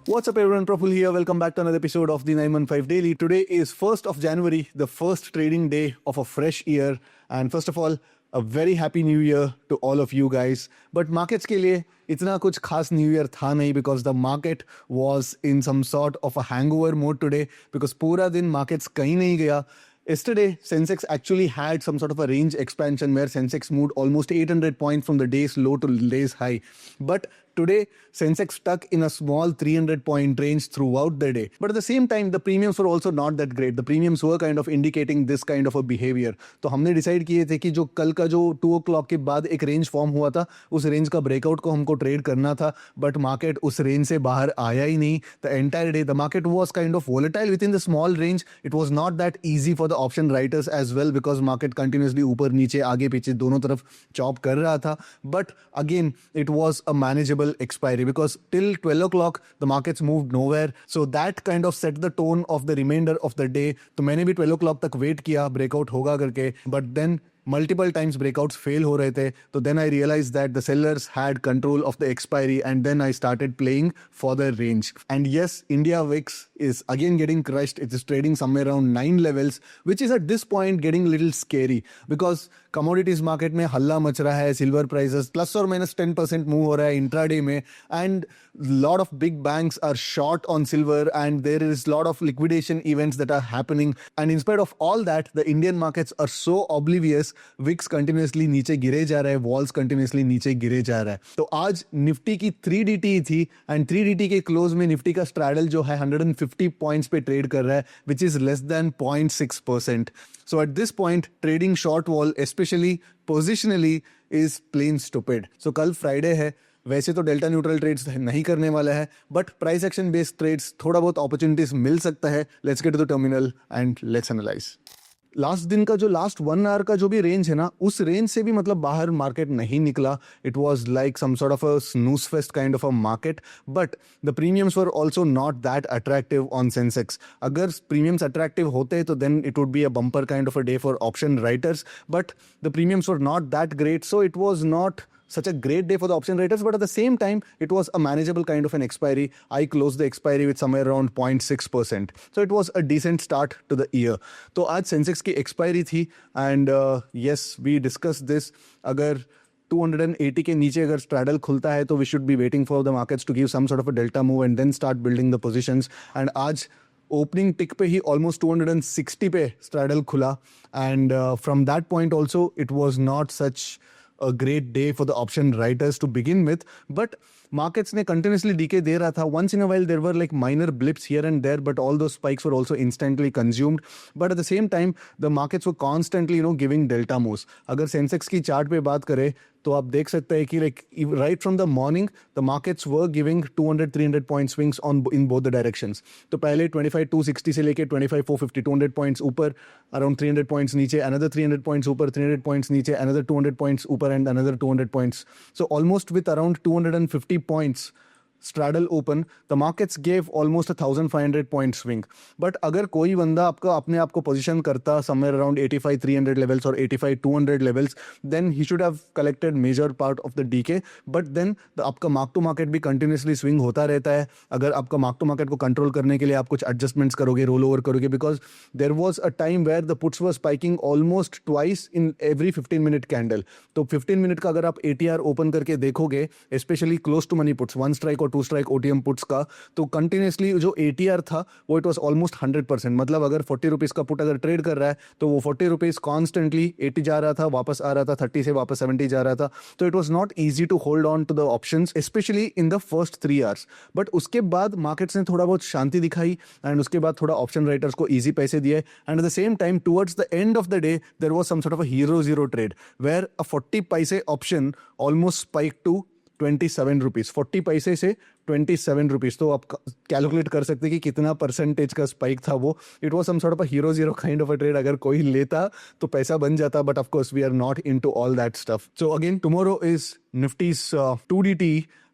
What's up everyone, Praful here. Welcome back to another episode of the 915 Daily. Today is 1st of January, the first trading day of a fresh year. And first of all, a very happy new year to all of you guys. But markets के लिए इतना कुछ खास new year था नहीं because the market was in some sort of a hangover mode today because पूरा दिन markets कहीं नहीं गया. Yesterday, Sensex actually had some sort of a range expansion where Sensex moved almost 800 points from the day's low to day's high. But today, Sensex stuck in a small 300-point range throughout the day. But at the same time, the premiums were also not that great. The premiums were kind of indicating this kind of a behavior. तो हमने decide किए थे कि जो कल का जो 2 o'clock के बाद एक रेंज फॉर्म हुआ था, उस रेंज का ब्रेकआउट को हमको ट्रेड करना था. बट मार्केट उस रेंज से बाहर आया ही नहीं. The entire day the market was kind of volatile within the small range. It was not that easy for the option writers as well because market continuously ऊपर नीचे आगे पीछे दोनों तरफ चॉप कर रहा था. But again it was a manageable expiry because till 12 o'clock the markets moved nowhere, so that kind of set the tone of the remainder of the day. तो मैंने भी 12 o'clock तक वेट किया ब्रेकआउट होगा करके, but then multiple times breakouts fail हो रहे थे. तो then I realized that the sellers had control of the expiry and then I started playing for the range. And yes, India VIX is again getting crushed. It is trading somewhere around 9 levels, which is at this point getting a little scary because commodities market में हल्ला much रहा है. Silver prices plus or minus 10% move हो रहा है intraday में, and lot of big banks are short on silver and there is lot of liquidation events that are happening. And in spite of all that, the Indian markets are so oblivious. VIX continuously नीचे गिरे जा रहा है, walls continuously नीचे गिरे जा रहा है. तो आज निफ्टी की 3DT थी एंड 3DT के क्लोज में निफ्टी का स्ट्रैडल जो है 150 पॉइंट्स पे ट्रेड कर रहा है, which is less than 0.6%. So at this point, trading short wall, especially positionally, is plain stupid. So कल फ्राइडे है, वैसे तो डेल्टा न्यूट्रल ट्रेड्स नहीं करने वाला है, but price action based trades थोड़ा बहुत अपॉर्चुनिटीज मिल सकता है. Let's get to the terminal and let's analyse. Last दिन का जो लास्ट 1 आवर का जो भी रेंज है ना, उस रेंज से भी मतलब बाहर मार्केट नहीं निकला. It was like some sort of a snooze fest kind of a market, but the premiums were also not that attractive on Sensex. अगर प्रीमियम्स अट्रैक्टिव होते तो then it would be a bumper kind of a day for option writers, but the premiums were not that great, so it was not such a great day for the option writers, but at the same time it was a manageable kind of an expiry. I closed the expiry with somewhere around 0.6%, so it was a decent start to the year. तो आज Sensex की expiry थी and yes, we discussed this. अगर 280 के नीचे अगर straddle खुलता है तो we should be waiting for the markets to give some sort of a delta move and then start building the positions. And आज ओपनिंग टिक पे ही ऑलमोस्ट 260 पे स्ट्रैडल खुला and from that point also it was not such a great day for the option writers to begin with, but markets ne continuously decay de raha tha. Once in a while there were like minor blips here and there, but all those spikes were also instantly consumed. But at the same time the markets were constantly giving delta moves. अगर Sensex की chart पे बात करें तो आप देख सकते हैं कि like right from the morning the markets were giving 200-300 point swings on in both the directions. तो पहले 25-260 से लेके 25-450, 200 points ऊपर, around 300 points नीचे, another 300 points ऊपर, 300 points नीचे, another 200 points ऊपर and another 200 points. So almost with around 250 points straddle open, the markets gave almost 1,500 point swing. But अगर कोई बंदा आपका अपने आप को पोजीशन करता somewhere around 85-300 levels or 85-200 levels, then he should have collected major part of the decay. But then आपका mark to market भी continuously swing होता रहता है. अगर आपका mark to market को control करने के लिए आप कुछ adjustments करोगे, roll over करोगे, because there was a time where the puts were spiking almost twice in every 15-minute candle. तो 15 मिनट का अगर आप ATR open करके देखोगे, especially close to money puts, 1 strike और 2 स्ट्राइक OTM पुट्स का, तो कंटिन्यूसली जो ATR था वो इट वाज ऑलमोस्ट 100%. मतलब अगर 40 रुपीज का पुट अगर ट्रेड कर रहा है तो वो 40 रुपीज कॉन्स्टेंटली 80 जा रहा था, वापस आ रहा था, 30 से वापस 70 जा रहा था. तो it was not easy to hold on to the options, specially in the first 3 hours. But उसके बाद मार्केट्स ने थोड़ा बहुत शांति दिखाई एंड उसके बाद थोड़ा ऑप्शन राइटर्स को ईजी पैसे दिए. And at the same time towards the end of the day there was some sort of a hero zero trade where a 40 पैसे option almost spike to 27 rupees. 40 पैसे से 27 rupees. तो आप calculate कर सकते हैं कि कितना परसेंटेज का स्पाइक था वो. It was some sort of a hero zero kind of a trade. अगर कोई लेता तो पैसा बन जाता, but of course we are not into all that stuff. So again tomorrow is Nifty's 2DT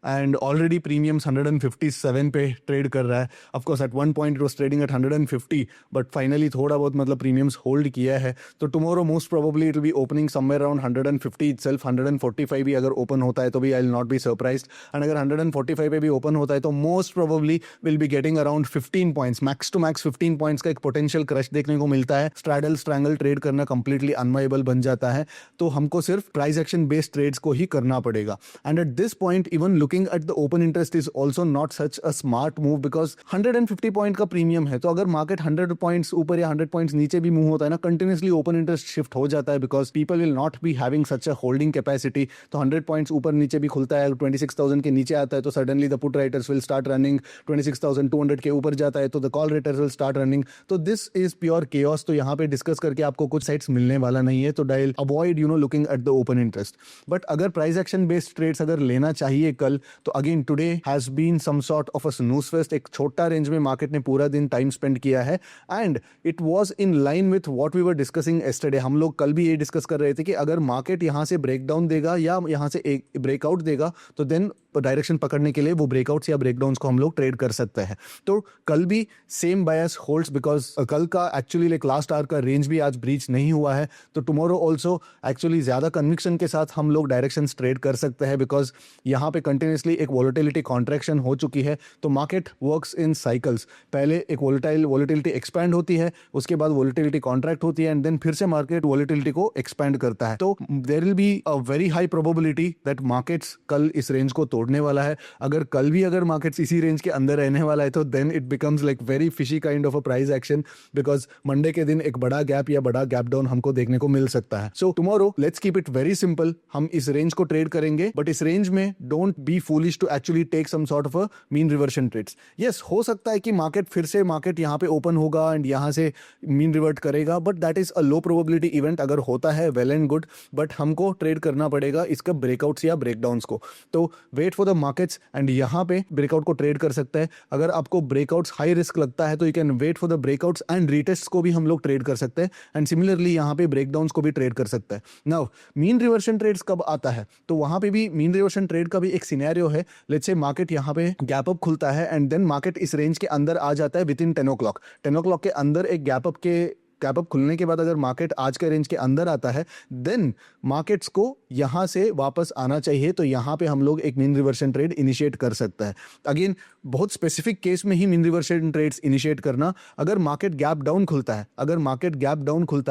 and already premiums 157 पे trade कर रहा है. Of course at one point it was trading at 150, but finally थोड़ा बहुत मतलब premiums hold किया है. तो tomorrow most probably it will be opening somewhere around 150 itself. 145 भी अगर ओपन होता है तो भी I will not be surprised. And अगर 145 पे भी ओपन होता है तो most probably will be getting around 15 points, max to max 15 points का एक पोटेंशियल क्रश देखने को मिलता है. स्ट्रैडल स्ट्रैंगल ट्रेड करना कंप्लीटली अनवाइबल बन जाता है. तो हमको सिर्फ प्राइस एक्शन बेस्ड ट्रेड्स को ही करना पड़ेगा. And at this point even looking at the open interest is also not such a smart move, because 150 point का प्रीमियम है. तो अगर मार्केट 100 पॉइंट्स ऊपर या 100 पॉइंट्स नीचे भी मूव होता है ना, कंटिन्यूसली ओपन इंटरेस्ट शिफ्ट हो जाता है, because people will not be having such a holding capacity. तो 100 पॉइंट्स ऊपर नीचे भी खुलता है, 26,000 के नीचे आता है तो suddenly the put writers will start running. 26,200 के ऊपर जाता है तो the call writers will start running. तो दिस इज प्योर केओस. तो यहाँ पे डिस्कस करके आपको कुछ साइट्स मिलने वाला नहीं है. तो I'll avoid looking at the open interest. But अगर प्राइस एक्शन बेस्ड ट्रेड्स अगर लेना चाहिए कल, तो again today has been some sort of a snooze fest. एक छोटा रेंज में मार्केट ने पूरा दिन टाइम स्पेंड किया है and it was in line with what we were discussing yesterday. हम लोग कल भी ये डिस्कस कर रहे थे कि अगर मार्केट यहां से ब्रेकडाउन देगा या यहां से एक ब्रेकआउट देगा तो देन डायरेक्शन पकड़ने के लिए वो ब्रेकआउट्स या ब्रेकडाउन्स को हम लोग ट्रेड कर सकते हैं. तो कल भी सेम बायस होल्ड्स, बिकॉज कल का एक्चुअली लाइक लास्ट आवर का रेंज भी आज ब्रीच नहीं हुआ है. तो टुमारो ऑल्सो एक्चुअली ज्यादा कन्विक्शन के साथ हम लोग डायरेक्शन ट्रेड कर सकते हैं, बिकॉज यहाँ पे कंटिन्यूसली एक वोलेटिलिटी कॉन्ट्रैक्शन हो चुकी है. तो मार्केट वर्क्स इन साइकिल्स. पहले एक वोलेटिलिटी एक्सपैंड होती है, उसके बाद वोलेटिलिटी कॉन्ट्रैक्ट होती है एंड देन फिर से मार्केट वोलेटिलिटी को एक्सपैंड करता है. तो there will be a very high probability that markets कल इस रेंज को तोड़ने वाला है. अगर कल भी अगर मार्केट्स इसी रेंज के अंदर रहने वाला है तो then it becomes like very fishy kind of a price action, because Monday के दिन एक बड़ा गैप या बड़ा गैप डाउन हमको देखने को मिल सकता है. So tomorrow let's keep it very simple. हम इस रेंज को ट्रेड करेंगे, बट इस रेंज में don't be foolish to actually take some sort of a mean reversion trades. Yes, हो सकता है कि मार्केट फिर से मार्केट यहाँ पे ओपन होगा एंड यहाँ से मीन रिवर्ट करेगा, but that is a low probability event. अगर होता है वेल एंड गुड, बट हमको ट्रेड करना पड़ेगा इसका ब्रेकआउट्स या ब्रेकडाउन्स को. तो wait for the markets and यहाँ पे ब्रेकआउट को ट्रेड कर सकते हैं. अगर आपको ब्रेकआउट्स हाई रिस्क लगता है तो you can wait for the breakouts and retest को भी हम लोग ट्रेड कर सकते हैं. एंड सिमिलरली यहाँ पे ब्रेकडाउन्स को भी ट्रेड कर सकते हैं. नाउ मीन रिवर्शन ट्रेड्स कब आता है, तो वहां पे भी मीन रिवर्शन ट्रेड का भी एक सिनेरियो है. लेट्स से मार्केट यहाँ पे गैप अप खुलता है एंड देन मार्केट इस रेंज के अंदर आ जाता है विद इन 10 o'clock. 10 o'clock के अंदर एक गैप अप खुलने के बाद अगर मार्केट आज के रेंज के अंदर आता है, देन मार्केट्स को यहां से वापस आना चाहिए. तो यहां पे हम लोग एक मीन रिवर्शन ट्रेड इनिशिएट कर सकता है. अगेन बहुत स्पेसिफिक केस में ही मीन रिवर्शन ट्रेड्स इनिशिएट करना. अगर मार्केट गैप डाउन खुलता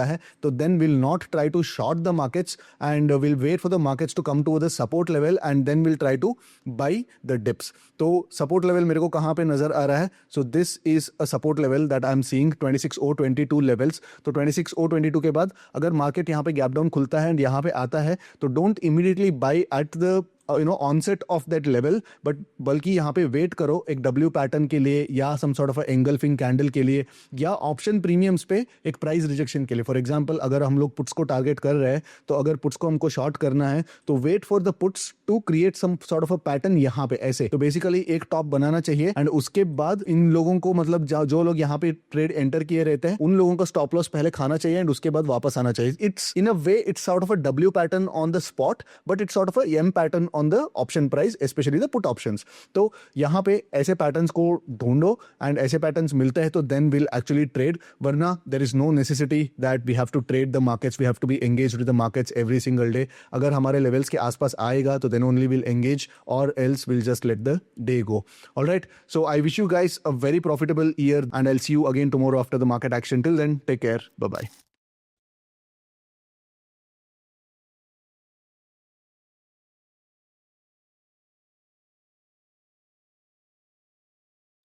है, तो then will not try to short the markets and will wait for the markets to come to the support level and then will try to buy the dips. तो support level मेरे को कहां पे नजर आ रहा है, so this is a support level that I am seeing 26,022 levels. तो 26,022 के बाद अगर मार्केट यहाँ पे गैप डाउन खुलता है एंड यहाँ पे आता है तो don't immediately buy at the onset of that level, but बल्कि यहाँ पे वेट करो एक डब्ल्यू पैटर्न के लिए या some sort of engulfing candle के लिए या ऑप्शन प्रीमियम्स पे एक प्राइस रिजेक्शन के लिए. फॉर एग्जांपल अगर हम लोग पुट्स को टारगेट कर रहे हैं, तो अगर पुट्स को हमको शॉर्ट करना है तो wait for the puts to create some sort of a pattern यहाँ पे ऐसे. तो बेसिकली एक टॉप बनाना चाहिए एंड उसके बाद इन लोगों को मतलब जो लोग यहाँ पे ट्रेड एंटर किए रहते हैं उन लोगों का स्टॉप लॉस पहले खाना चाहिए एंड उसके बाद वापस आना चाहिए. It's in a way it's sort of a W pattern on the spot, but it's sort of a M pattern on the option price, specially the put options. तो यहाँ पे ऐसे पैटर्न्स को ढूंढो एंड ऐसे पैटर्न्स मिलते हैं तो देन विल एक्चुअली ट्रेड. वरना there is no necessity that we have to trade the markets, we have to be engaged with the markets every single day. अगर हमारे लेवल्स के आसपास आएगा तो देन ओनली विल एंगेज और else will just let the day go. Alright, so I wish you guys a very profitable year and I will see you again tomorrow after the market action. Till then take care, bye bye.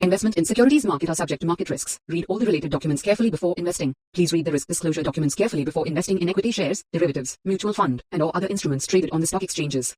Investment in securities market are subject to market risks. Read all the related documents carefully before investing. Please read the risk disclosure documents carefully before investing in equity shares, derivatives, mutual fund, and or other instruments traded on the stock exchanges.